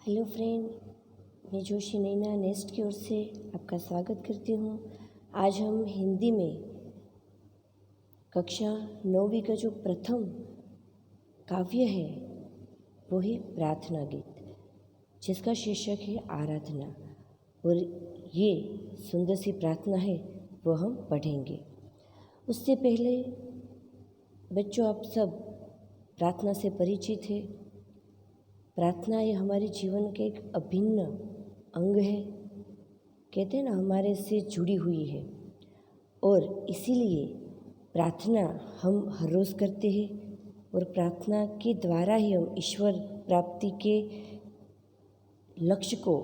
Hello friend, मैं जोशी नैना nest की ओर से आपका स्वागत करती हूँ। आज हम हिंदी में कक्षा 9वीं का जो प्रथम काव्य है वो है प्रार्थना गीत, जिसका शीर्षक है आराधना। और ये सुंदर सी प्रार्थना है वो हम पढ़ेंगे। उससे पहले बच्चों, आप सब प्रार्थना से परिचित है। प्रार्थना ये हमारे जीवन के एक अभिन्न अंग है। कहते हैं ना, हमारे से जुड़ी हुई है और इसीलिए प्रार्थना हम हर रोज़ करते हैं और प्रार्थना के द्वारा ही हम ईश्वर प्राप्ति के लक्ष्य को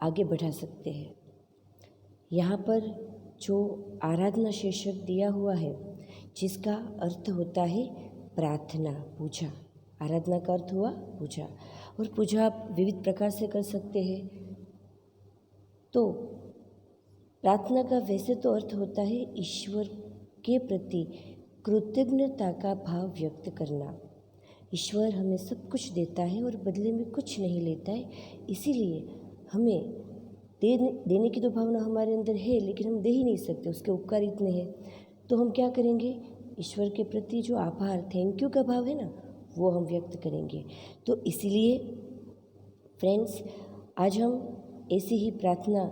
आगे बढ़ा सकते हैं। यहाँ पर जो आराधना शीर्षक दिया हुआ है, जिसका अर्थ होता है प्रार्थना, पूजा। आराधना का अर्थ हुआ पूजा, और पूजा आप विविध प्रकार से कर सकते हैं। तो प्रार्थना का वैसे तो अर्थ होता है ईश्वर के प्रति कृतज्ञता का भाव व्यक्त करना। ईश्वर हमें सब कुछ देता है और बदले में कुछ नहीं लेता है, इसीलिए हमें देने की तो भावना हमारे अंदर है, लेकिन हम दे ही नहीं सकते, उसके उपकार इतने हैं। तो हम क्या करेंगे? ईश्वर के प्रति जो आभार, थैंक यू का भाव है ना, वो हम व्यक्त करेंगे। तो इसीलिए फ्रेंड्स, आज हम ऐसी ही प्रार्थना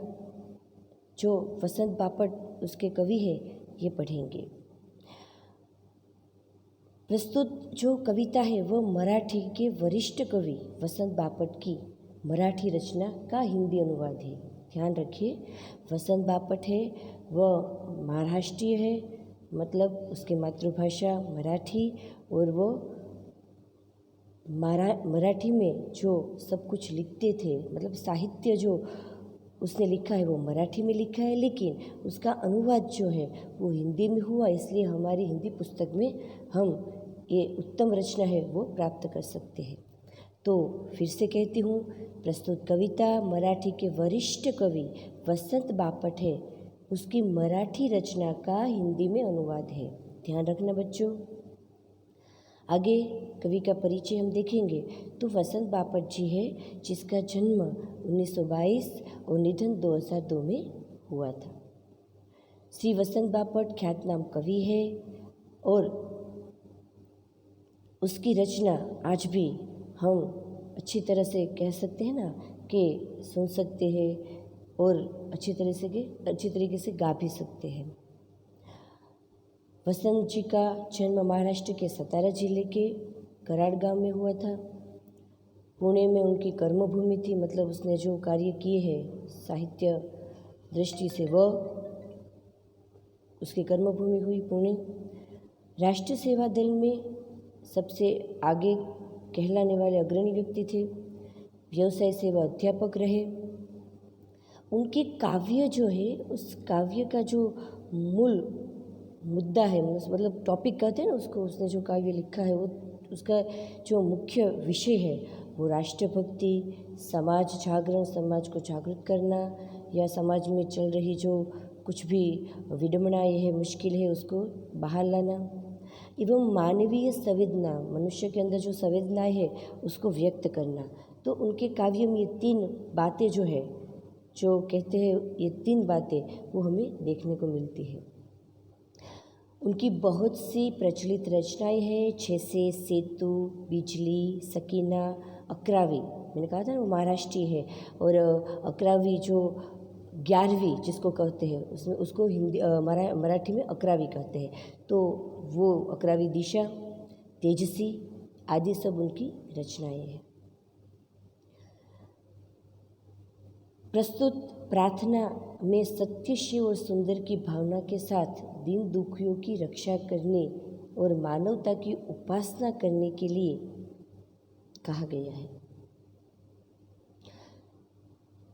जो वसंत बापट उसके कवि है ये पढ़ेंगे। प्रस्तुत जो कविता है वो मराठी के वरिष्ठ कवि वसंत बापट की मराठी रचना का हिंदी अनुवाद है। ध्यान रखिए, वसंत बापट है वह महाराष्ट्रीय है, मतलब उसकी मातृभाषा मराठी, और वो मराठी में जो सब कुछ लिखते थे, मतलब साहित्य जो उसने लिखा है वो मराठी में लिखा है, लेकिन उसका अनुवाद जो है वो हिंदी में हुआ। इसलिए हमारी हिंदी पुस्तक में हम ये उत्तम रचना है वो प्राप्त कर सकते हैं। तो फिर से कहती हूँ, प्रस्तुत कविता मराठी के वरिष्ठ कवि वसंत बापट है, उसकी मराठी रचना का हिंदी में अनुवाद है। ध्यान रखना बच्चों। आगे कवि का परिचय हम देखेंगे तो वसंत बापट जी है, जिसका जन्म 1922 और निधन 2002 में हुआ था। श्री वसंत बापट ख्यातनाम कवि है और उसकी रचना आज भी हम अच्छी तरह से कह सकते हैं ना कि सुन सकते हैं और अच्छी तरीके से गा भी सकते हैं। वसंत जी का जन्म महाराष्ट्र के सतारा जिले के कराड़ गांव में हुआ था। पुणे में उनकी कर्मभूमि थी, मतलब उसने जो कार्य किए हैं साहित्य दृष्टि से वह उसकी कर्मभूमि हुई पुणे। राष्ट्रीय सेवा दल में सबसे आगे कहलाने वाले अग्रणी व्यक्ति थे। व्यवसाय से वह अध्यापक रहे। उनके काव्य जो है, उस काव्य का जो मूल मुद्दा है, मतलब टॉपिक कहते हैं ना उसको, उसने जो काव्य लिखा है वो उसका जो मुख्य विषय है वो राष्ट्रभक्ति, समाज जागरण, समाज को जागृत करना, या समाज में चल रही जो कुछ भी विडंबनाएं है, मुश्किल है, उसको बाहर लाना, एवं मानवीय संवेदना, मनुष्य के अंदर जो संवेदनाएं है उसको व्यक्त करना। तो उनके काव्य में ये तीन बातें जो है, जो कहते हैं ये तीन बातें, वो हमें देखने को मिलती है। उनकी बहुत सी प्रचलित रचनाएं हैं, जैसे सेतु, बिजली, सकीना, अक्रावी। मैंने कहा था ना वो महाराष्ट्रीय है, और अक्रावी जो 11वीं जिसको कहते हैं, उसमें उसको हिंदी मराठी में अक्रावी कहते हैं। तो वो अक्रावी दिशा, तेजसी आदि सब उनकी रचनाएं हैं। प्रस्तुत प्रार्थना में सत्य, शिव और सुंदर की भावना के साथ दीन दुखियों की रक्षा करने और मानवता की उपासना करने के लिए कहा गया है।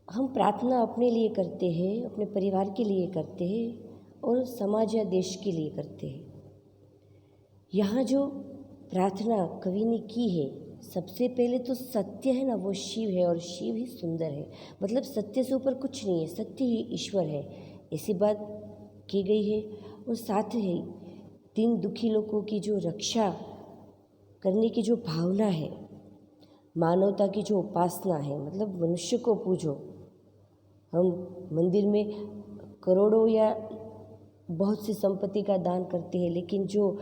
हम प्रार्थना अपने लिए करते हैं, अपने परिवार के लिए करते हैं और समाज या देश के लिए करते हैं। यहाँ जो प्रार्थना कवि ने की है, सबसे पहले तो सत्य है ना, वो शिव है और शिव ही सुंदर है, मतलब सत्य से ऊपर कुछ नहीं है, सत्य ही ईश्वर है, ऐसी बात की गई है। और साथ ही दीन दुखी लोगों की जो रक्षा करने की जो भावना है मानवता की जो उपासना है, मतलब मनुष्य को पूजो। हम मंदिर में करोड़ों या बहुत सी संपत्ति का दान करते हैं, लेकिन जो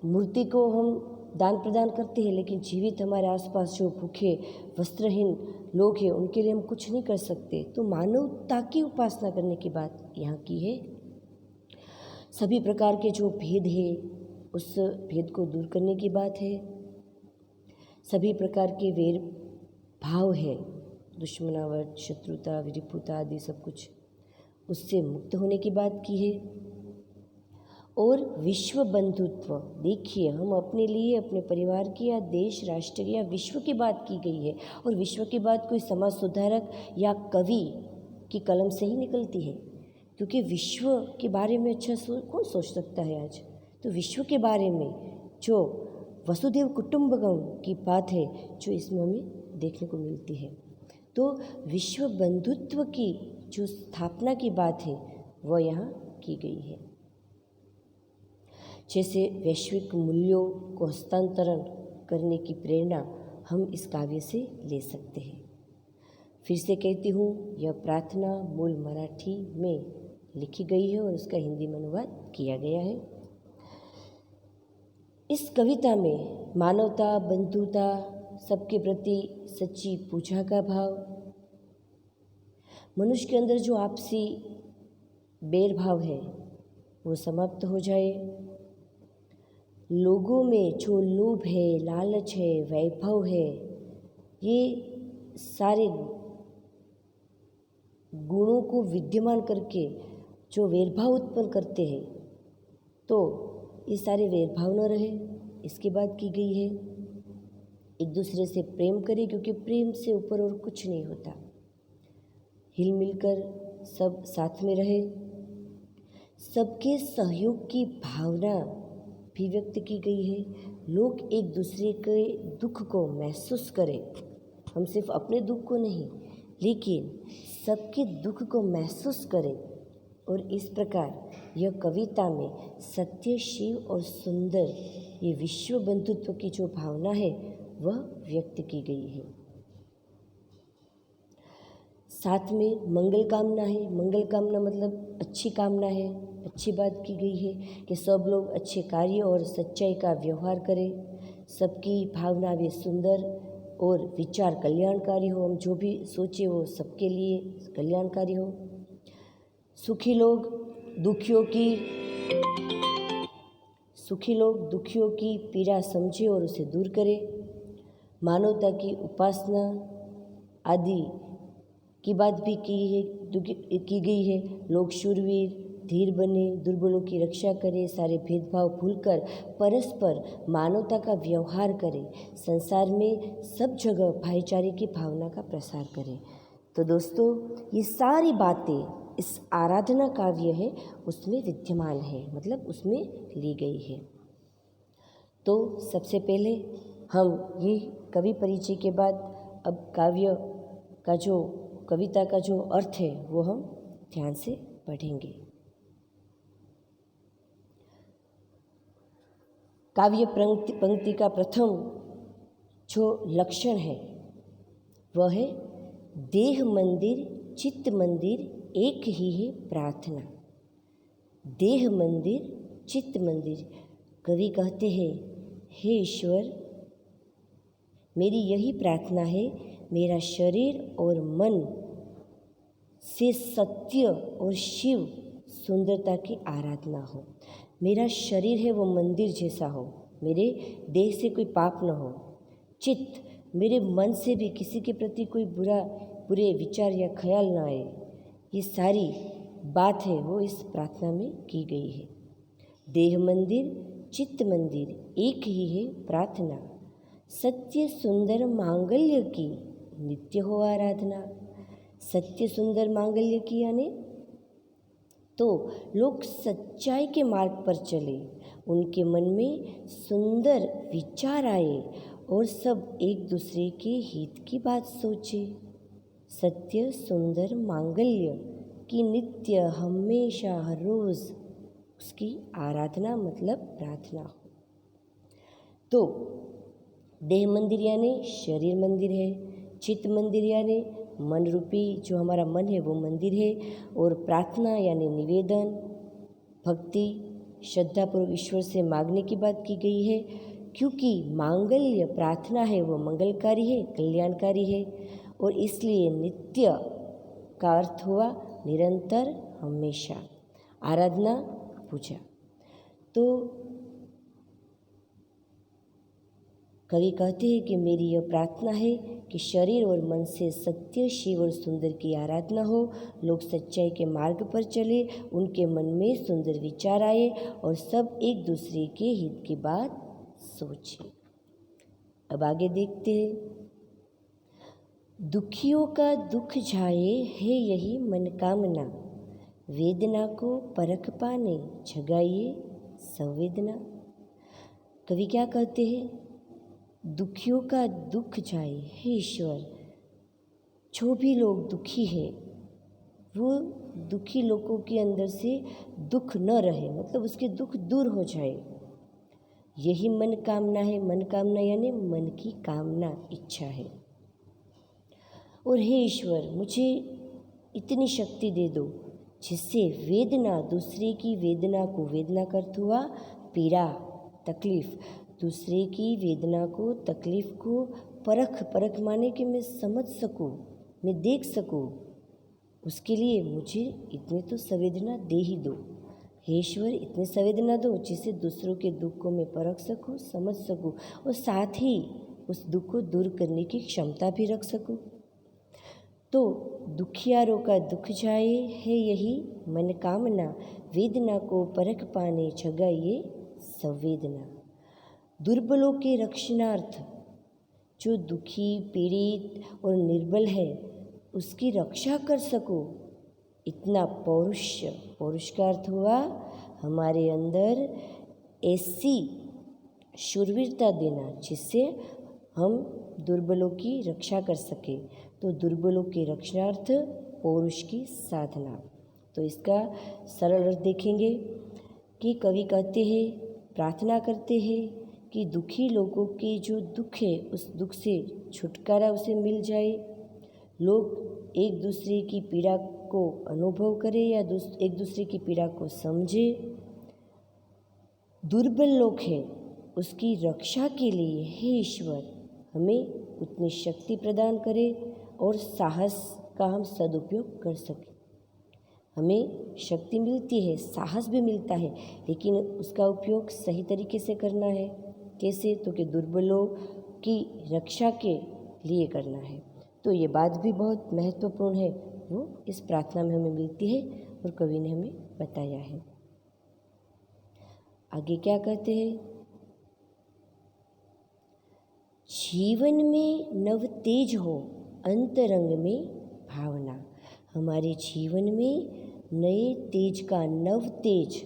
मूर्ति को हम दान प्रदान करते हैं, लेकिन जीवित हमारे आसपास जो भूखे वस्त्रहीन लोग हैं उनके लिए हम कुछ नहीं कर सकते। तो मानवता की उपासना करने की बात यहाँ की है। सभी प्रकार के जो भेद है उस भेद को दूर करने की बात है। सभी प्रकार के वैर भाव है, दुश्मनावट, शत्रुता, विरिपुता आदि सब कुछ, उससे मुक्त होने की बात की है। और विश्व बंधुत्व, देखिए हम अपने लिए, अपने परिवार की या देश राष्ट्र की या विश्व की बात की गई है। और विश्व की बात कोई समाज सुधारक या कवि की कलम से ही निकलती है, क्योंकि विश्व के बारे में अच्छा कौन सोच सकता है आज। तो विश्व के बारे में जो वसुदेव कुटुंबकम की बात है, जो इसमें हमें देखने को मिलती है। तो विश्व बंधुत्व की जो स्थापना की बात है वह यहाँ की गई है। जैसे वैश्विक मूल्यों को हस्तांतरण करने की प्रेरणा हम इस काव्य से ले सकते हैं। फिर से कहती हूँ, यह प्रार्थना मूल मराठी में लिखी गई है और उसका हिंदी में अनुवाद किया गया है। इस कविता में मानवता, बंधुता, सबके प्रति सच्ची पूजा का भाव, मनुष्य के अंदर जो आपसी बैर भाव है वो समाप्त हो जाए। लोगों में जो लोभ है, लालच है, वैभव है, ये सारे गुणों को विद्यमान करके जो वैरभाव उत्पन्न करते हैं, तो ये सारे वैरभाव न रहे, इसकी बात की गई है। एक दूसरे से प्रेम करें, क्योंकि प्रेम से ऊपर और कुछ नहीं होता। हिल मिलकर सब साथ में रहे। सबके सहयोग की भावना भी व्यक्त की गई है। लोग एक दूसरे के दुख को महसूस करें, हम सिर्फ अपने दुख को नहीं, लेकिन सबके दुख को महसूस करें। और इस प्रकार यह कविता में सत्य, शिव और सुंदर, ये विश्व बंधुत्व की जो भावना है वह व्यक्त की गई है। साथ में मंगल कामना है। मंगल कामना मतलब अच्छी कामना है, अच्छी बात की गई है कि सब लोग अच्छे कार्य और सच्चाई का व्यवहार करें। सबकी भावना वे सुंदर और विचार कल्याणकारी हो। हम जो भी सोचे वो सबके लिए कल्याणकारी हो। सुखी लोग दुखियों की पीड़ा समझे और उसे दूर करे। मानवता की उपासना आदि की बात भी की गई है। लोग शूरवीर, धीर बने, दुर्बलों की रक्षा करें, सारे भेदभाव भूलकर परस्पर मानवता का व्यवहार करें, संसार में सब जगह भाईचारे की भावना का प्रसार करें। तो दोस्तों, ये सारी बातें इस आराधना काव्य है उसमें विद्यमान है, मतलब उसमें ली गई है। तो सबसे पहले हम ये कवि परिचय के बाद अब काव्य का जो, कविता का जो अर्थ है वो हम ध्यान से पढ़ेंगे। काव्य पंक्ति का प्रथम जो लक्षण है वह है देह मंदिर चित्त मंदिर एक ही है प्रार्थना। देह मंदिर चित्त मंदिर, कवि कहते हैं, हे ईश्वर, मेरी यही प्रार्थना है, मेरा शरीर और मन से सत्य और शिव सुंदरता की आराधना हो। मेरा शरीर है वो मंदिर जैसा हो, मेरे देह से कोई पाप न हो। चित्त, मेरे मन से भी किसी के प्रति कोई बुरे विचार या ख्याल न आए। ये सारी बात है वो इस प्रार्थना में की गई है। देह मंदिर चित्त मंदिर एक ही है प्रार्थना। सत्य सुंदर मांगल्य की नित्य हो आराधना। सत्य सुंदर मांगल्य की यानी तो लोग सच्चाई के मार्ग पर चले, उनके मन में सुंदर विचार आए और सब एक दूसरे के हित की बात सोचे। सत्य सुंदर मांगल्य की नित्य, हमेशा, हर रोज उसकी आराधना मतलब प्रार्थना हो। तो देह मंदिर यानी शरीर मंदिर है, चित्त मंदिर यानी मन रूपी जो हमारा मन है वो मंदिर है, और प्रार्थना यानी निवेदन, भक्ति, श्रद्धापूर्वक ईश्वर से मांगने की बात की गई है, क्योंकि मांगल्य प्रार्थना है वो मंगलकारी है, कल्याणकारी है, और इसलिए नित्य का अर्थ हुआ निरंतर, हमेशा, आराधना, पूजा। तो कवि कहते हैं कि मेरी यह प्रार्थना है कि शरीर और मन से सत्य, शिव और सुंदर की आराधना हो, लोग सच्चाई के मार्ग पर चले, उनके मन में सुंदर विचार आए और सब एक दूसरे के हित की बात सोचे। अब आगे देखते हैं। दुखियों का दुख जाए है यही मनोकामना, वेदना को परख पाने जगाइए संवेदना। कवि क्या कहते हैं? दुखियों का दुख जाए, हे ईश्वर, जो भी लोग दुखी है वो दुखी लोगों के अंदर से दुख न रहे, मतलब उसके दुख दूर हो जाए, यही मन कामना है। मन कामना यानी मन की कामना, इच्छा है। और हे ईश्वर, मुझे इतनी शक्ति दे दो जिससे वेदना, दूसरे की वेदना को, वेदना का अर्थ हुआ पीड़ा, तकलीफ, दूसरे की वेदना को, तकलीफ को परख माने कि मैं समझ सकूं, मैं देख सकूं, उसके लिए मुझे इतनी तो संवेदना दे ही दो। हे ईश्वर, इतनी संवेदना दो जिससे दूसरों के दुख को मैं परख सकूं, समझ सकूं, और साथ ही उस दुख को दूर करने की क्षमता भी रख सकूं। तो दुखियारों का दुख जाए है यही मनोकामना, वेदना को परख पाने जगाइए संवेदना। दुर्बलों के रक्षणार्थ, जो दुखी, पीड़ित और निर्बल है उसकी रक्षा कर सको, इतना पौरुष, पौरुष का अर्थ हुआ हमारे अंदर ऐसी शूरवीरता देना जिससे हम दुर्बलों की रक्षा कर सके। तो दुर्बलों के रक्षणार्थ पौरुष की साधना। तो इसका सरल अर्थ देखेंगे कि कवि कहते हैं, प्रार्थना करते हैं कि दुखी लोगों के जो दुख है उस दुख से छुटकारा उसे मिल जाए, लोग एक दूसरे की पीड़ा को अनुभव करें या एक दूसरे की पीड़ा को समझे। दुर्बल लोग हैं उसकी रक्षा के लिए हे ईश्वर हमें उतनी शक्ति प्रदान करे और साहस का हम सदुपयोग कर सकें। हमें शक्ति मिलती है, साहस भी मिलता है, लेकिन उसका उपयोग सही तरीके से करना है। कैसे? तो कि दुर्बलों की रक्षा के लिए करना है। तो ये बात भी बहुत महत्वपूर्ण है, वो इस प्रार्थना में हमें मिलती है और कवि ने हमें बताया है। आगे क्या कहते हैं? जीवन में नव तेज हो, अंतरंग में भावना। हमारे जीवन में नए तेज का, नव तेज,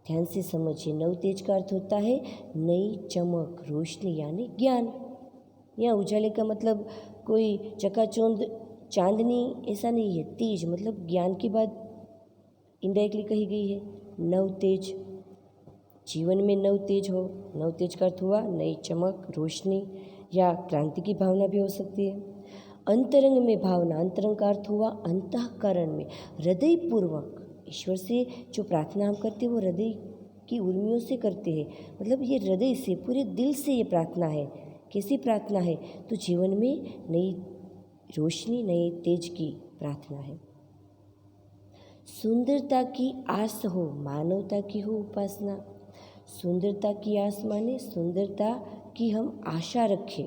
ध्यान से समझिए, नव तेज का अर्थ होता है नई चमक, रोशनी यानी ज्ञान। या उजाले का मतलब कोई चकाचौंध चांदनी ऐसा नहीं है, तेज मतलब ज्ञान की बात इनडायरेक्टली कही गई है। नव तेज, जीवन में नव तेज हो, नव तेज का अर्थ हुआ नई चमक, रोशनी या क्रांति की भावना भी हो सकती है। अंतरंग में भावना, अंतरंग का अर्थ हुआ अंतःकरण में, हृदय पूर्वक ईश्वर से जो प्रार्थना हम करते हैं वो हृदय की उर्मियों से करते हैं, मतलब ये हृदय से, पूरे दिल से ये प्रार्थना है। कैसी प्रार्थना है? तो जीवन में नई रोशनी, नए तेज की प्रार्थना है। सुंदरता की आस हो, मानवता की हो उपासना। सुंदरता की आस माने सुंदरता की हम आशा रखें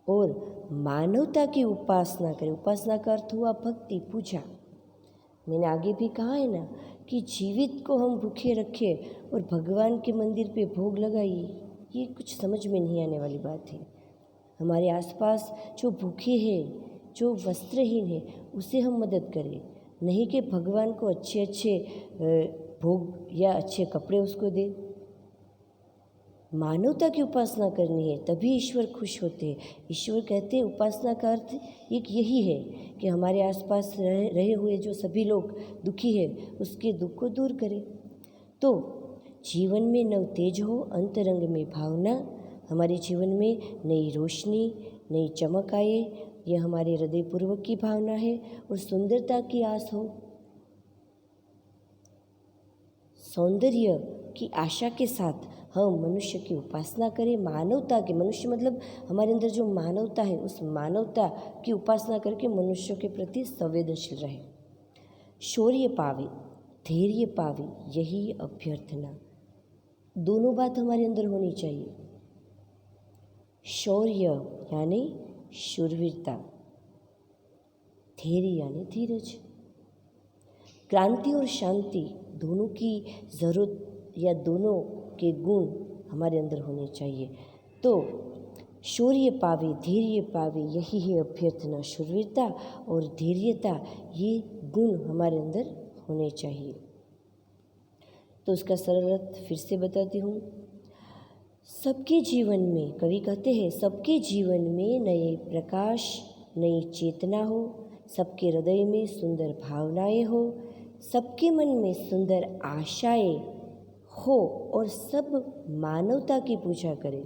और मानवता की उपासना करें। उपासना का अर्थ हुआ भक्ति, पूजा। मैंने आगे भी कहा है ना कि जीवित को हम भूखे रखें और भगवान के मंदिर पे भोग लगाइए, ये कुछ समझ में नहीं आने वाली बात है। हमारे आसपास जो भूखे हैं, जो वस्त्रहीन है, उसे हम मदद करें, नहीं कि भगवान को अच्छे अच्छे भोग या अच्छे कपड़े उसको दें। मानवता की उपासना करनी है, तभी ईश्वर खुश होते हैं। ईश्वर कहते हैं उपासना का अर्थ एक यही है कि हमारे आसपास रहे हुए जो सभी लोग दुखी है उसके दुख को दूर करें। तो जीवन में नव तेज हो, अंतरंग में भावना, हमारे जीवन में नई रोशनी, नई चमक आए, यह हमारे हृदयपूर्वक की भावना है। और सुंदरता की आस हो, सौंदर्य की आशा के साथ हम मनुष्य की उपासना करें, मानवता के, मनुष्य मतलब हमारे अंदर जो मानवता है, उस मानवता की उपासना करके मनुष्यों के प्रति संवेदनशील रहे। शौर्य पावे, धैर्य पावे, यही अभ्यर्थना। दोनों बात हमारे अंदर होनी चाहिए। शौर्य यानी शूरवीरता, धैर्य यानी धीरज। क्रांति और शांति दोनों की ज़रूरत या दोनों के गुण हमारे अंदर होने चाहिए। तो शौर्य पावे, धैर्य पावे, यही है अभ्यर्थना। शूरवीरता और धैर्यता, ये गुण हमारे अंदर होने चाहिए। तो उसका सरल अर्थ फिर से बताती हूँ। सबके जीवन में, कवि कहते हैं, सबके जीवन में नए प्रकाश, नई चेतना हो, सबके हृदय में सुंदर भावनाएं हो, सबके मन में सुंदर आशाएं हो और सब मानवता की पूजा करें।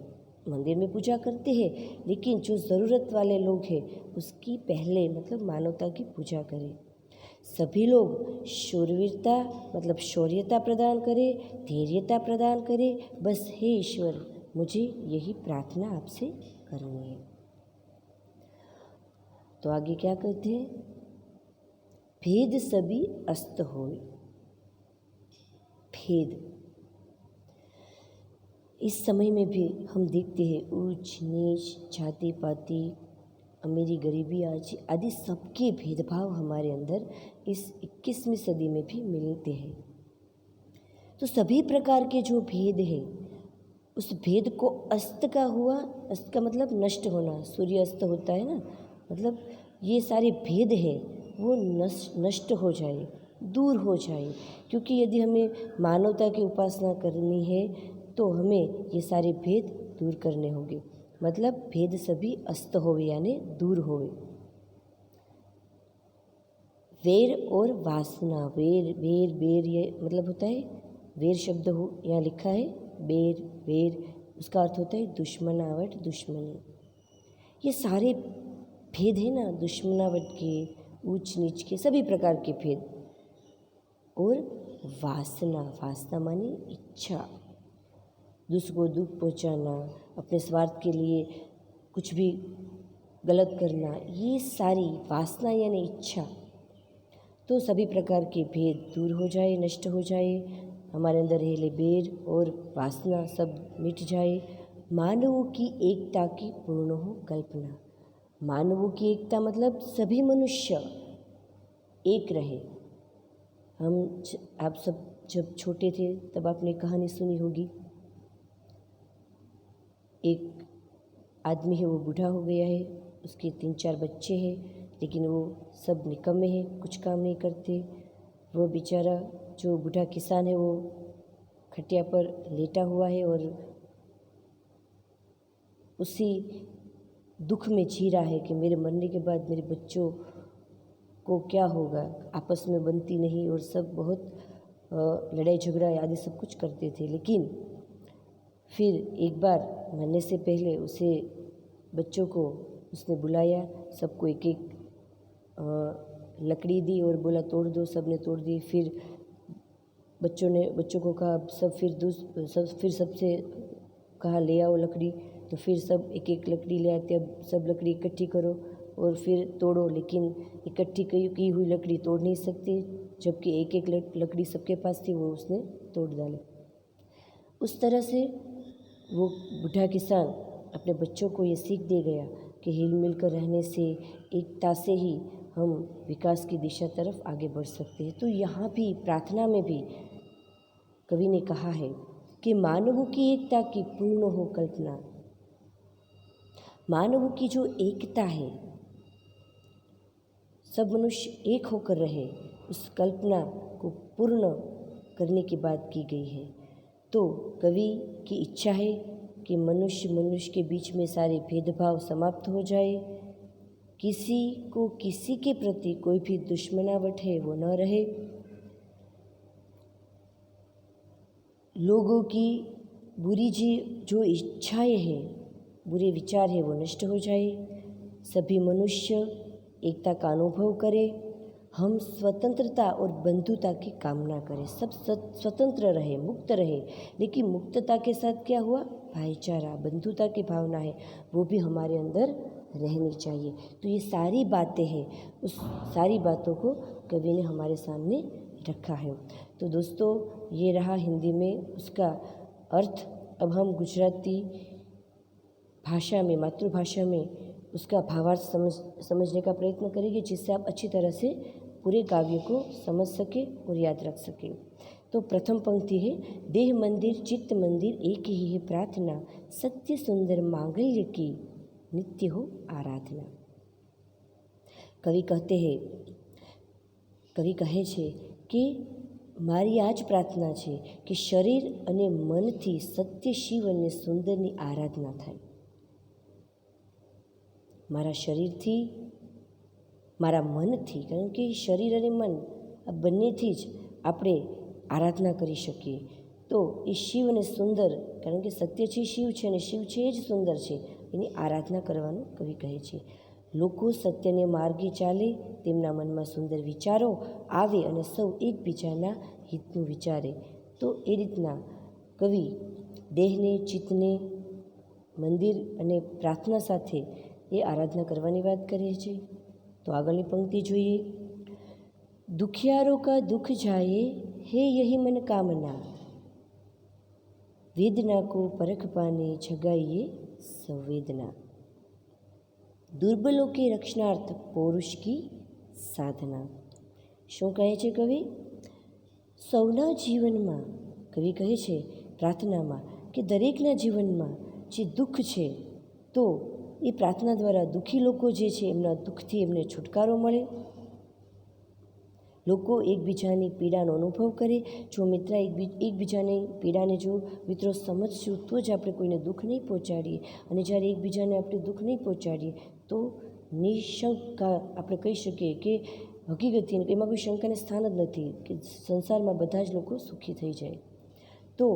मंदिर में पूजा करते हैं, लेकिन जो ज़रूरत वाले लोग हैं उसकी पहले मतलब मानवता की पूजा करें। सभी लोग शूरवीरता मतलब शौर्यता प्रदान करें, धैर्यता प्रदान करें। बस हे ईश्वर, मुझे यही प्रार्थना आपसे करनी है। तो आगे क्या कहते हैं? भेद सभी अस्त होए। भेद, इस समय में भी हम देखते हैं ऊंच नीच, जाति पाति, अमीरी गरीबी आदि सबके भेदभाव हमारे अंदर इस 21वीं सदी में भी मिलते हैं। तो सभी प्रकार के जो भेद है, उस भेद को अस्त का हुआ, अस्त का मतलब नष्ट होना, सूर्य अस्त होता है ना, मतलब ये सारे भेद है वो नष्ट हो जाए, दूर हो जाए। क्योंकि यदि हमें मानवता की उपासना करनी है तो हमें ये सारे भेद दूर करने होंगे। मतलब भेद सभी अस्त होवे यानी दूर होवे। वेर और वासना, वेर वेर वेर ये मतलब होता है, वेर शब्द हो यहाँ लिखा है, बेर वेर, उसका अर्थ होता है दुश्मनावट, दुश्मनी। ये सारे भेद है ना, दुश्मनावट के, ऊंच नीच के, सभी प्रकार के भेद। और वासना, वासना मानी इच्छा, दूसरों को दुख पहुंचाना, अपने स्वार्थ के लिए कुछ भी गलत करना, ये सारी वासना यानी इच्छा। तो सभी प्रकार के भेद दूर हो जाए, नष्ट हो जाए, हमारे अंदर रहेले बेर और वासना सब मिट जाए। मानवों की एकता की पूर्ण हो कल्पना। मानवों की एकता मतलब सभी मनुष्य एक रहे। आप सब जब छोटे थे तब आपने कहानी सुनी होगी, एक आदमी है वो बूढ़ा हो गया है, उसके 3-4 बच्चे हैं, लेकिन वो सब निकम्मे हैं, कुछ काम नहीं करते। वो बेचारा जो बूढ़ा किसान है वो खटिया पर लेटा हुआ है और उसी दुख में जी रहा है कि मेरे मरने के बाद मेरे बच्चों को क्या होगा। आपस में बनती नहीं और सब बहुत लड़ाई झगड़ा आदि सब कुछ करते थे। लेकिन फिर एक बार मरने से पहले उसे बच्चों को उसने बुलाया, सबको एक एक लकड़ी दी और बोला तोड़ दो। सब ने तोड़ दी। फिर बच्चों को कहा फिर सबसे कहा ले आओ लकड़ी। तो फिर सब एक एक लकड़ी ले आते, अब सब लकड़ी इकट्ठी करो और फिर तोड़ो। लेकिन इकट्ठी की हुई लकड़ी तोड़ नहीं सकते, जबकि एक एक लकड़ी सबके पास थी, वो उसने तोड़ डाली। उस तरह से वो बूढ़ा किसान अपने बच्चों को ये सीख दे गया कि हिल मिल कर रहने से, एकता से ही हम विकास की दिशा तरफ आगे बढ़ सकते हैं। तो यहाँ भी प्रार्थना में भी कवि ने कहा है कि मानवों की एकता की पूर्ण हो कल्पना। मानवों की जो एकता है, सब मनुष्य एक होकर रहे, उस कल्पना को पूर्ण करने की बात की गई है। तो कवि की इच्छा है कि मनुष्य के बीच में सारे भेदभाव समाप्त हो जाए, किसी को किसी के प्रति कोई भी दुश्मनावट है वो न रहे, लोगों की बुरी जो इच्छाएं हैं बुरे विचार है वो नष्ट हो जाए, सभी मनुष्य एकता का अनुभव करें, हम स्वतंत्रता और बंधुता की कामना करें, सब स्वतंत्र रहे, मुक्त रहे, लेकिन मुक्तता के साथ क्या हुआ, भाईचारा, बंधुता की भावना है वो भी हमारे अंदर रहनी चाहिए। तो ये सारी बातें हैं, उस सारी बातों को कवि ने हमारे सामने रखा है। तो दोस्तों ये रहा हिंदी में उसका अर्थ। अब हम गुजराती भाषा में, मातृभाषा में उसका भावार्थ समझने का प्रयत्न करेंगे, जिससे आप अच्छी तरह से पूरे काव्य को समझ सके और याद रख सके। तो प्रथम पंक्ति है, देह मंदिर चित्त मंदिर एक ही है प्रार्थना, सत्य सुंदर मांगल्य की नित्य हो आराधना। कवि કહે છે કે મારી આ જ પ્રાર્થના છે કે શરીર અને મનથી સત્ય શિવ અને સુંદરની આરાધના થાય। મારા શરીરથી, મારા મનથી, કારણ કે શરીર અને મન આ બંનેથી જ આપણે આરાધના કરી શકીએ। તો એ શિવ અને સુંદર, કારણ કે સત્ય છે શિવ છે અને શિવ છે એ જ સુંદર છે, એની આરાધના કરવાનું કવિ કહે છે। લોકો સત્યને માર્ગે ચાલે, તેમના મનમાં સુંદર વિચારો આવે અને સૌ એકબીજાના હિતનું વિચારે। તો એ રીતના કવિ દેહને, ચિત્તને મંદિર અને પ્રાર્થના સાથે એ આરાધના કરવાની વાત કરે છે। તો આગળની પંક્તિ જોઈએ, દુખિયારો કા દુખ જાયે હે યહી મન કામના, વેદના को परख पाने जगाइए संवेदना, दुर्बलों के रक्षणार्थ पौरुष की साधना। શું કહે છે કવિ? સૌના જીવનમાં, કવિ કહે છે પ્રાર્થનામાં કે દરેકના જીવનમાં જે દુઃખ છે, તો એ પ્રાર્થના દ્વારા દુઃખી લોકો જે છે એમના દુઃખથી એમને છુટકારો મળે, લોકો એકબીજાની પીડાનો અનુભવ કરે। જો મિત્ર એકબીજાની પીડાને જો મિત્રો સમજશું તો જ આપણે કોઈને દુઃખ નહીં પહોંચાડીએ, અને જ્યારે એકબીજાને આપણે દુઃખ નહીં પહોંચાડીએ તો નિશંકા આપણે કહી શકીએ કે હકીકતથી એમાં કોઈ શંકાને સ્થાન જ નથી કે સંસારમાં બધા જ લોકો સુખી થઈ જાય। તો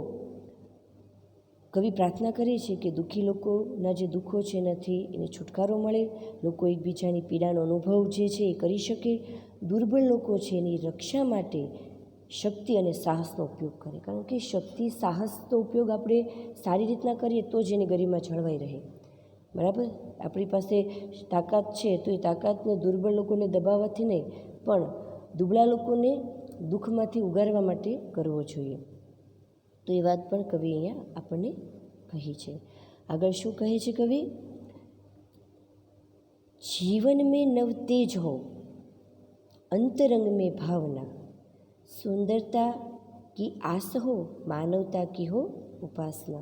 કવિ પ્રાર્થના કરે છે કે દુઃખી લોકોના જે દુઃખો છે એનાથી એને છુટકારો મળે, લોકો એકબીજાની પીડાનો અનુભવ જે છે એ કરી શકે, દુર્બળ લોકો છે એની રક્ષા માટે શક્તિ અને સાહસનો ઉપયોગ કરે, કારણ કે શક્તિ સાહસનો ઉપયોગ આપણે સારી રીતના કરીએ તો જ એની ગરિમા જળવાઈ રહે, બરાબર। આપણી પાસે તાકાત છે તો એ તાકાતને દુર્બળ લોકોને દબાવવાથી નહીં, પણ દુબળા લોકોને દુઃખમાંથી ઉગારવા માટે કરવો જોઈએ। તો એ વાત પણ કવિ અહીંયા આપણને કહી છે। આગળ શું કહે છે કવિ? जीवन में नव तेज हो, अंतरंग में भावना, सुंदरता की आस हो, मानवता की हो उपासना,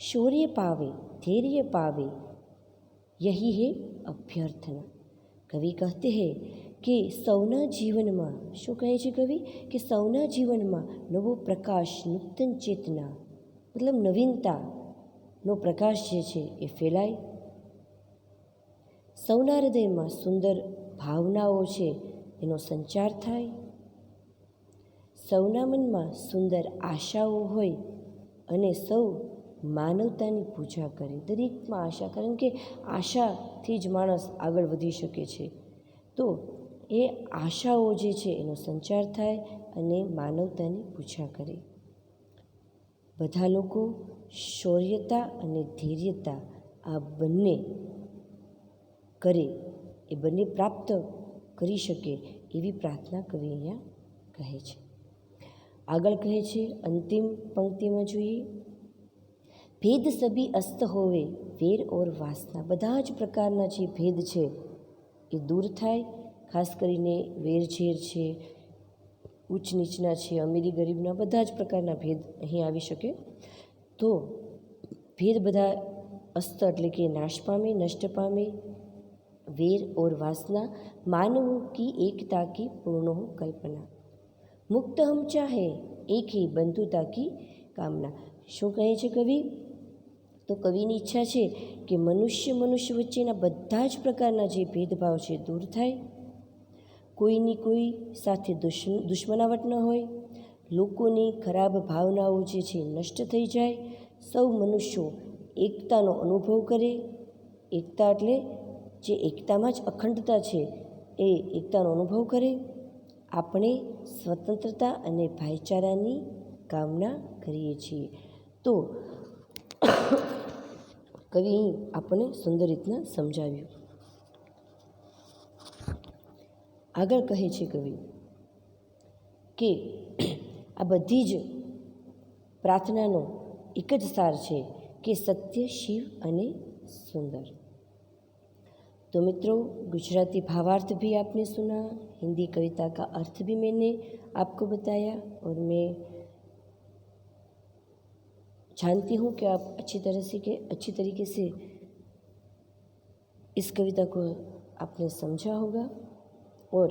शौर्य पावे धैर्य पावे यही है अभ्यर्थना। कवि कहते हैं कि સૌના જીવનમાં, શું કહે છે કવિ? કે સૌના જીવનમાં નવો પ્રકાશ, નૂતન ચેતના, મતલબ નવીનતાનો પ્રકાશ જે છે એ ફેલાય, સૌના હૃદયમાં સુંદર ભાવનાઓ છે એનો સંચાર થાય, સૌના મનમાં સુંદર આશાઓ હોય અને સૌ માનવતાની પૂજા કરે। દરેકમાં આશા, કારણ કે આશાથી જ માણસ આગળ વધી શકે છે। તો એ આશાઓ જે છે એનો સંચાર થાય અને માનવતાની પૂજા કરે। બધા લોકો શૌર્યતા અને ધૈર્યતા આ બંને કરે, એ બંને પ્રાપ્ત કરી શકે એવી પ્રાર્થના કવિ અહીંયા કહે છે। આગળ કહે છે અંતિમ પંક્તિમાં જોઈએ, ભેદ સભી અસ્ત હોવે વેર ઓર વાસના, બધા જ પ્રકારના જે ભેદ છે એ દૂર થાય, ખાસ કરીને વેરઝેર છે, ઉચ્ચ નીચના છે, અમીરી ગરીબના બધા જ પ્રકારના ભેદ અહીં આવી શકે। તો ભેદ બધા અસ્ત એટલે કે નાશ પામે, નષ્ટ પામે, વેર और वासना, मानव की एकता की पूर्ण हो कल्पना, मुक्त हम चाहे एक ही बंधुता की कामना। શું કહે છે કવિ? તો કવિની ઈચ્છા છે કે મનુષ્ય વચ્ચેના બધા જ પ્રકારના જે ભેદભાવ છે દૂર થાય, કોઈની કોઈ સાથે દુશ્મનાવટ ન હોય, લોકોની ખરાબ ભાવનાઓ જે છે નષ્ટ થઈ જાય, સૌ મનુષ્યો એકતાનો અનુભવ કરે. એકતા એટલે જે એકતામાં જ અખંડતા છે એ એકતાનો અનુભવ કરે. આપણે સ્વતંત્રતા અને ભાઈચારાની કામના કરીએ છીએ. તો કવિ અહીં આપણને સુંદર રીતના સમજાવ્યું. આગળ કહે છે કવિ કે આ બધી જ પ્રાર્થનાનો एक જ सार છે कि सत्य, शिव અને सुंदर। तो मित्रों, गुजराती भावार्थ भी आपने सुना, हिंदी कविता का अर्थ भी मैंने आपको बताया और मैं जानती हूँ कि आप अच्छी तरीके से इस कविता को आपने समझा होगा और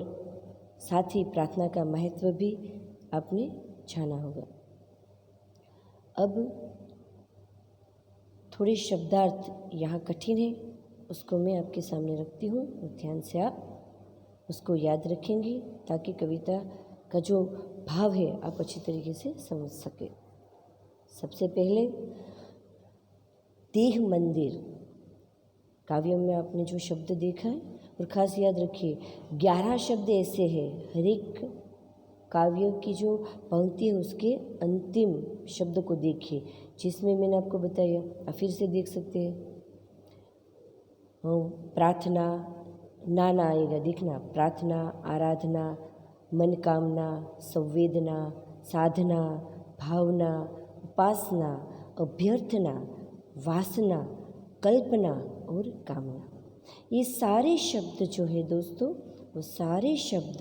साथ ही प्रार्थना का महत्व भी आपने जाना होगा। अब थोड़े शब्दार्थ यहाँ कठिन है, उसको मैं आपके सामने रखती हूँ और ध्यान से आप उसको याद रखेंगे ताकि कविता का जो भाव है आप अच्छी तरीके से समझ सके। सबसे पहले देह मंदिर काव्य में आपने जो शब्द देखा है, और ख़ास याद रखिए 11 शब्द ऐसे हैं, हर एक काव्य की जो पंक्ति है उसके अंतिम शब्द को देखिए, जिसमें मैंने आपको बताया, आप फिर से देख सकते हैं। प्रार्थना, नाना आएगा, देखना, प्रार्थना, आराधना, मनकामना, संवेदना, साधना, भावना, उपासना, अभ्यर्थना, वासना, कल्पना और कामना। ये सारे शब्द जो है दोस्तों, वो सारे शब्द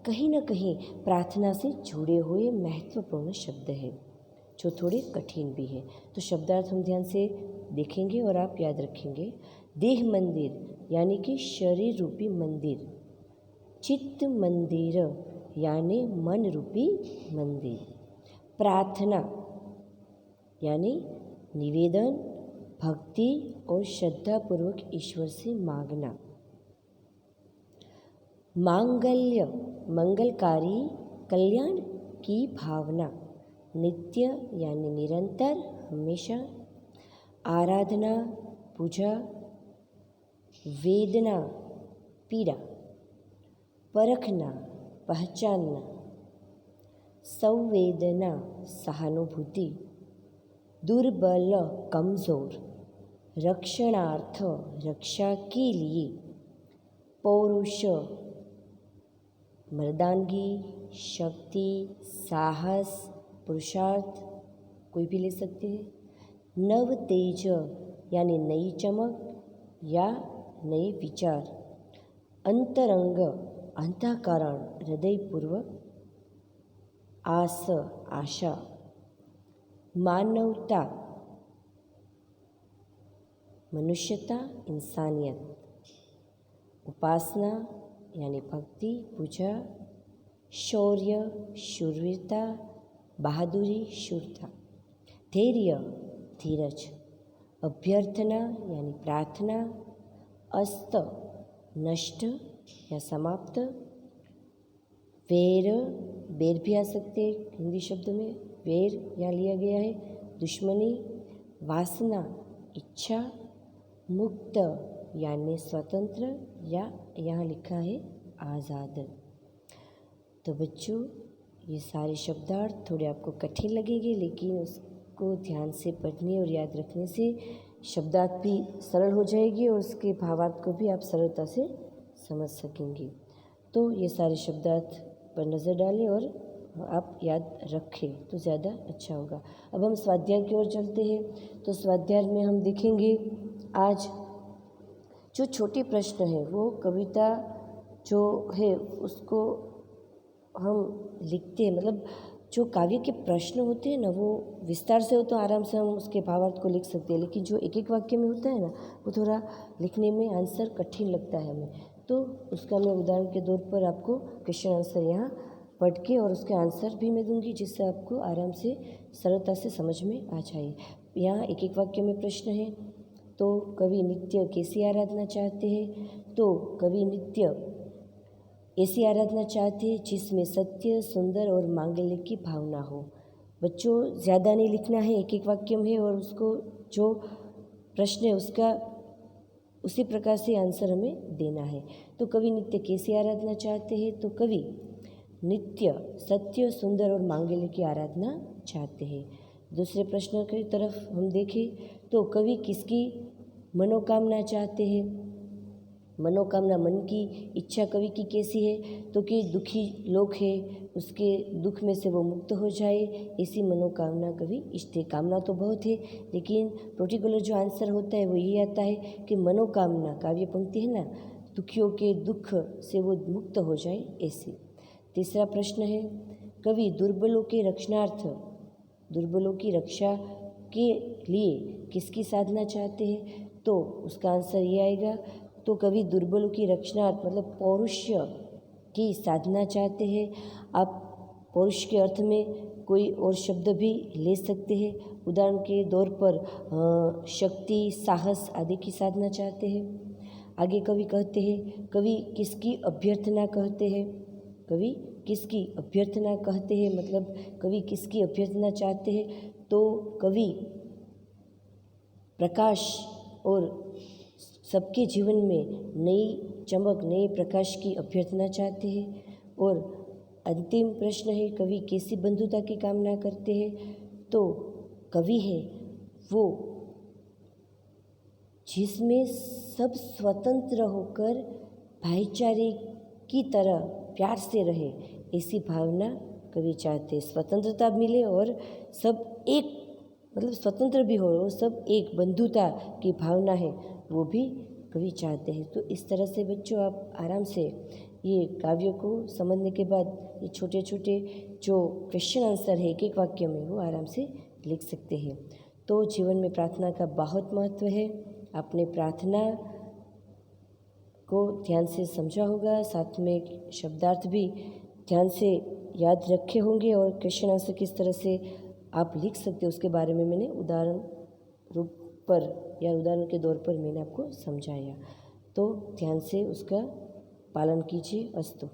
कहीं ना कहीं प्रार्थना से जुड़े हुए महत्वपूर्ण शब्द हैं, जो थोड़े कठिन भी हैं। तो शब्दार्थ हम ध्यान से देखेंगे और आप याद रखेंगे। देह मंदिर यानी कि शरीर रूपी मंदिर, चित्त मंदिर यानी मन रूपी मंदिर, प्रार्थना यानी निवेदन, भक्ति और श्रद्धापूर्वक ईश्वर से मांगना, मांगल्य मंगलकारी कल्याण की भावना, नित्य यानी निरंतर हमेशा, आराधना पूजा, वेदना पीड़ा, परखना पहचानना, संवेदना सहानुभूति, दुर्बल कमज़ोर, रक्षणार्थ रक्षा के लिए, पौरुष मर्दानगी, शक्ति, साहस, पुरुषार्थ कोई भी ले सकते हैं, नव तेज यानी नई चमक या नए विचार, अंतरंग अंतःकरण हृदयपूर्वक, आस आशा, मानवता मनुष्यता इंसानियत, उपासना यानी भक्ति पूजा, शौर्य शूरवीरता, बहादुरी शूरता, धैर्य धीरज, अभ्यर्थना यानी प्रार्थना, अस्त नष्ट या समाप्त, वैर बैर भी आ सकते हैं हिंदी शब्द में, वैर यहाँ लिया गया है, दुश्मनी, वासना इच्छा, मुक्त यानी स्वतंत्र या यहाँ लिखा है आज़ाद। तो बच्चों, ये सारे शब्दार्थ थोड़े आपको कठिन लगेंगे, लेकिन उसको ध्यान से पढ़ने और याद रखने से शब्दार्थ भी सरल हो जाएगी और उसके भावार्थ को भी आप सरलता से समझ सकेंगे। तो ये सारे शब्दार्थ पर नज़र डालें और आप याद रखें तो ज़्यादा अच्छा होगा। अब हम स्वाध्याय की ओर चलते हैं। तो स्वाध्याय में हम देखेंगे आज जो छोटे प्रश्न हैं, वो कविता जो है उसको हम लिखते हैं, मतलब जो काव्य के प्रश्न होते हैं ना, वो विस्तार से हो तो आराम से हम उसके भावार्थ को लिख सकते हैं, लेकिन जो एक एक वाक्य में होता है ना, वो थोड़ा लिखने में आंसर कठिन लगता है हमें। तो उसका मैं उदाहरण के तौर पर आपको क्वेश्चन आंसर यहाँ पढ़ के और उसके आंसर भी मैं दूंगी, जिससे आपको आराम से सरलता से समझ में आ जाए। यहाँ एक एक वाक्य में प्रश्न है। तो कवि नित्य कैसी आराधना चाहते हैं? तो कवि नित्य ऐसी आराधना चाहते हैं जिसमें सत्य, सुंदर और मांगल्य की भावना हो। बच्चों, ज़्यादा नहीं लिखना है, एक एक वाक्य में, और उसको जो प्रश्न है उसका उसी प्रकार से आंसर हमें देना है। तो कवि नित्य कैसी आराधना चाहते हैं? तो कवि नित्य सत्य, सुंदर और मांगल्य की आराधना चाहते हैं। दूसरे प्रश्न की तरफ हम देखें तो कवि किसकी मनोकामना चाहते हैं? मनोकामना, मन की इच्छा कवि की कैसी है? तो कि दुखी लोग है उसके दुख में से वो मुक्त हो जाए, ऐसी मनोकामना कवि इष्ट। कामना तो बहुत है, लेकिन पर्टिकुलर जो आंसर होता है वो यही आता है कि मनोकामना, काव्य पंक्ति है ना, दुखियों के दुख से वो मुक्त हो जाए ऐसी। तीसरा प्रश्न है कवि दुर्बलों के रक्षणार्थ, दुर्बलों की रक्षा के लिए किसकी साधना चाहते हैं? तो उसका आंसर ये आएगा, तो कवि दुर्बलों की रक्षणार्थ मतलब पौरुष्य की साधना चाहते हैं। आप पौरुष के अर्थ में कोई और शब्द भी ले सकते हैं। उदाहरण के तौर पर शक्ति, साहस आदि की साधना चाहते हैं। आगे कवि कहते हैं, कवि किसकी अभ्यर्थना कहते हैं? कवि किसकी अभ्यर्थना कहते हैं मतलब कवि किसकी अभ्यर्थना चाहते हैं? तो कवि प्रकाश और सबके जीवन में नई चमक, नए प्रकाश की अभ्यर्थना चाहते हैं। और अंतिम प्रश्न है कवि कैसी बंधुता की कामना करते हैं? तो कवि है वो जिसमें सब स्वतंत्र होकर भाईचारे की तरह प्यार से रहे, ऐसी भावना कवि चाहते हैं। स्वतंत्रता मिले और सब एक मतलब स्वतंत्र भी हो और सब एक बंधुता की भावना है वो भी कवि चाहते हैं। तो इस तरह से बच्चों आप आराम से ये काव्य को समझने के बाद ये छोटे छोटे जो क्वेश्चन आंसर है एक एक वाक्य में वो आराम से लिख सकते हैं। तो जीवन में प्रार्थना का बहुत महत्व है। आपने प्रार्थना को ध्यान से समझा होगा, साथ में शब्दार्थ भी ध्यान से याद रखे होंगे और क्वेश्चन आंसर किस तरह से आप लिख सकते हो उसके बारे में मैंने उदाहरण रूप पर या उदाहरण के तौर पर मैंने आपको समझाया। तो ध्यान से उसका पालन कीजिए। अस्तु।